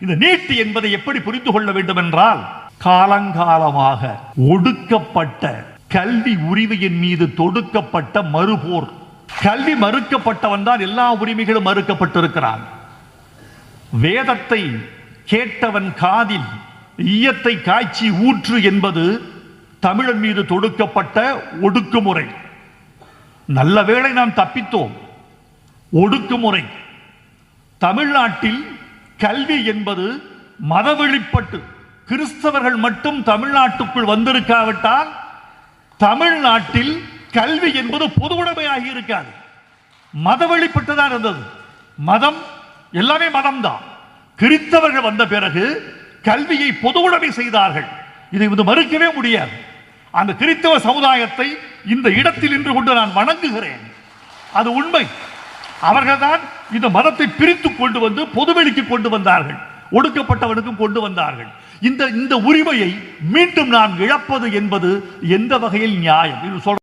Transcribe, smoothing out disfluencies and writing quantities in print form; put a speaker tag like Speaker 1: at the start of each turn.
Speaker 1: இந்த நீட் என்பதை எப்படி புரிந்து கொள்ள வேண்டும் என்றால், காலங்காலமாக ஒடுக்கப்பட்ட கல்வி உரிமையின் மீது தொடுக்கப்பட்ட மறுபோர். கல்வி மறுக்கப்பட்டவன் தான் எல்லா உரிமைகளும் மறுக்கப்பட்டிருக்கிறான். வேதத்தை கேட்டவன் காதில் ஈயத்தை காய்ச்சி ஊற்று என்பது தமிழன் மீது தொடுக்கப்பட்ட ஒடுக்குமுறை. நல்ல வேளை நாம் தப்பித்தோம். ஒடுக்குமுறை தமிழ்நாட்டில் கல்வி என்பது மதவெளிப்பட்டு கிறிஸ்தவர்கள் மட்டும் தமிழ்நாட்டுக்குள் வந்திருக்காவிட்டால் தமிழ்நாட்டில் கல்வி என்பது பொது உடைமையாகி இருக்காது. மதவெளிப்பட்டுதான் இருந்தது. மதம் எல்லாமே மதம்தான். கிறிஸ்தவர்கள் வந்த பிறகு கல்வியை பொது உடைமை செய்தார்கள். இதை மறுக்கவே முடியாது. அந்த கிறிஸ்தவ சமுதாயத்தை இந்த இடத்தில் நின்று கொண்டு நான் வணங்குகிறேன். அது உண்மை. அவர்கள்தான் இந்த மதத்தை பிரித்து கொண்டு வந்து பொதுவெளிக்கு கொண்டு வந்தார்கள். ஒடுக்கப்பட்டவனுக்கும் கொண்டு வந்தார்கள். இந்த உரிமையை மீண்டும் நாம் இழப்பது என்பது எந்த வகையில் நியாயம்?